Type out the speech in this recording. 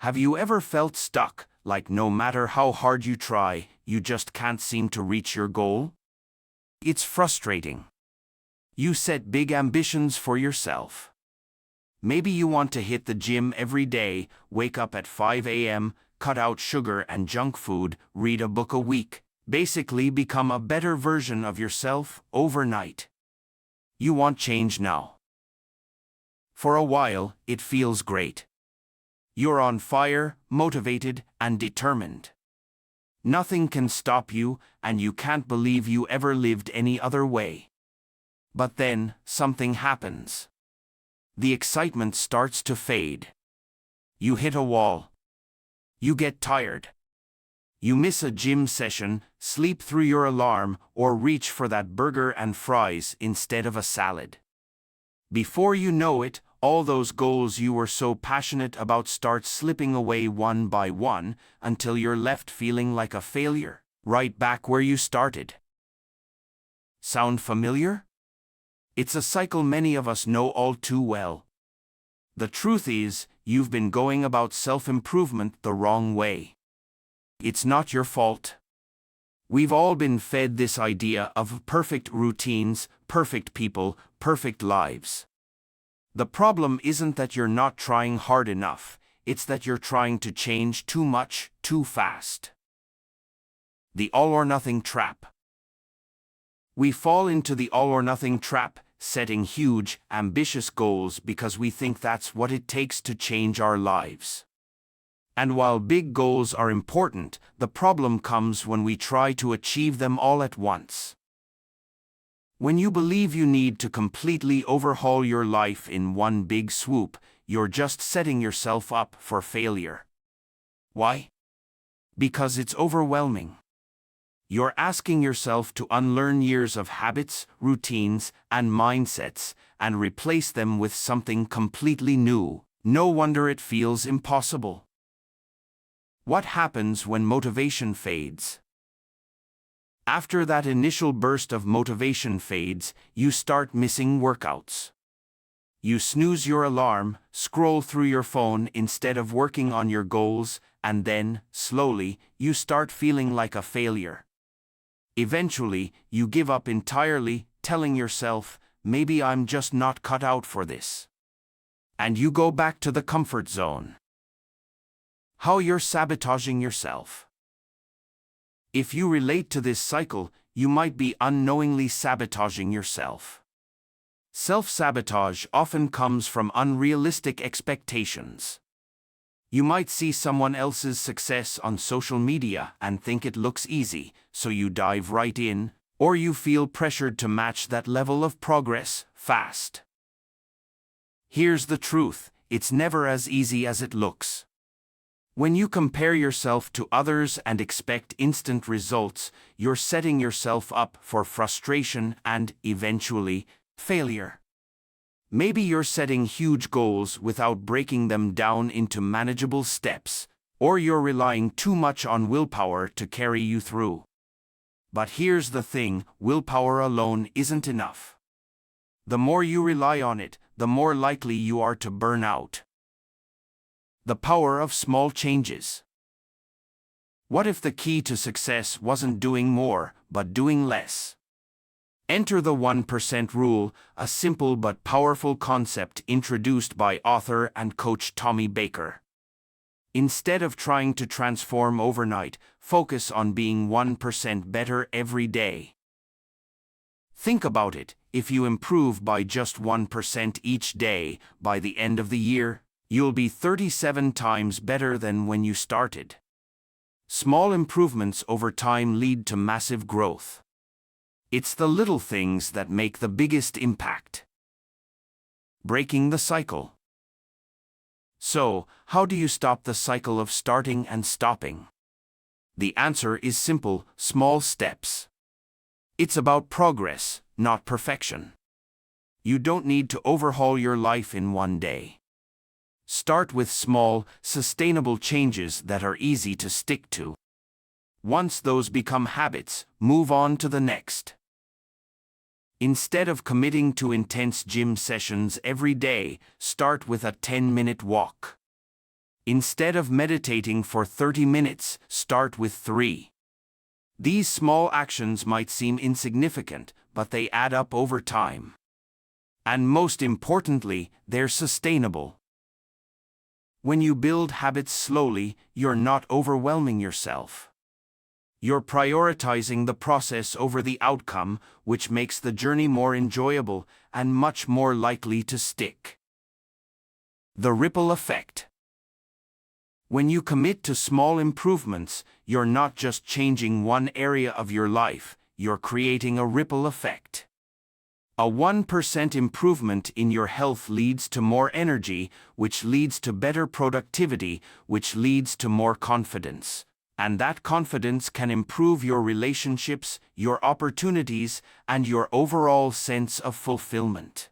Have you ever felt stuck, like no matter how hard you try, you just can't seem to reach your goal? It's frustrating. You set big ambitions for yourself. Maybe you want to hit the gym every day, wake up at 5 a.m., cut out sugar and junk food, read a book a week, basically become a better version of yourself overnight. You want change now. For a while, it feels great. You're on fire, motivated, and determined. Nothing can stop you, and you can't believe you ever lived any other way. But then, something happens. The excitement starts to fade. You hit a wall. You get tired. You miss a gym session, sleep through your alarm, or reach for that burger and fries instead of a salad. Before you know it, all those goals you were so passionate about start slipping away one by one until you're left feeling like a failure, right back where you started. Sound familiar? It's a cycle many of us know all too well. The truth is, you've been going about self-improvement the wrong way. It's not your fault. We've all been fed this idea of perfect routines, perfect people, perfect lives. The problem isn't that you're not trying hard enough, it's that you're trying to change too much, too fast. The all-or-nothing trap. We fall into the all-or-nothing trap, setting huge, ambitious goals because we think that's what it takes to change our lives. And while big goals are important, the problem comes when we try to achieve them all at once. When you believe you need to completely overhaul your life in one big swoop, you're just setting yourself up for failure. Why? Because it's overwhelming. You're asking yourself to unlearn years of habits, routines, and mindsets, and replace them with something completely new. No wonder it feels impossible. What happens when motivation fades? After that initial burst of motivation fades, you start missing workouts. You snooze your alarm, scroll through your phone instead of working on your goals, and then, slowly, you start feeling like a failure. Eventually, you give up entirely, telling yourself, maybe I'm just not cut out for this. And you go back to the comfort zone. How you're sabotaging yourself. If you relate to this cycle, you might be unknowingly sabotaging yourself. Self-sabotage often comes from unrealistic expectations. You might see someone else's success on social media and think it looks easy, so you dive right in, or you feel pressured to match that level of progress fast. Here's the truth, it's never as easy as it looks. When you compare yourself to others and expect instant results, you're setting yourself up for frustration and, eventually, failure. Maybe you're setting huge goals without breaking them down into manageable steps, or you're relying too much on willpower to carry you through. But here's the thing, willpower alone isn't enough. The more you rely on it, the more likely you are to burn out. The power of small changes. What if the key to success wasn't doing more, but doing less? Enter the 1% rule, a simple but powerful concept introduced by author and coach Tommy Baker. Instead of trying to transform overnight, focus on being 1% better every day. Think about it, if you improve by just 1% each day, by the end of the year, you'll be 37 times better than when you started. Small improvements over time lead to massive growth. It's the little things that make the biggest impact. Breaking the cycle. So, how do you stop the cycle of starting and stopping? The answer is simple, small steps. It's about progress, not perfection. You don't need to overhaul your life in one day. Start with small, sustainable changes that are easy to stick to. Once those become habits, move on to the next. Instead of committing to intense gym sessions every day, start with a 10-minute walk. Instead of meditating for 30 minutes, start with 3. These small actions might seem insignificant, but they add up over time. And most importantly, they're sustainable. When you build habits slowly, you're not overwhelming yourself. You're prioritizing the process over the outcome, which makes the journey more enjoyable and much more likely to stick. The ripple effect. When you commit to small improvements, you're not just changing one area of your life, you're creating a ripple effect. A 1% improvement in your health leads to more energy, which leads to better productivity, which leads to more confidence. And that confidence can improve your relationships, your opportunities, and your overall sense of fulfillment.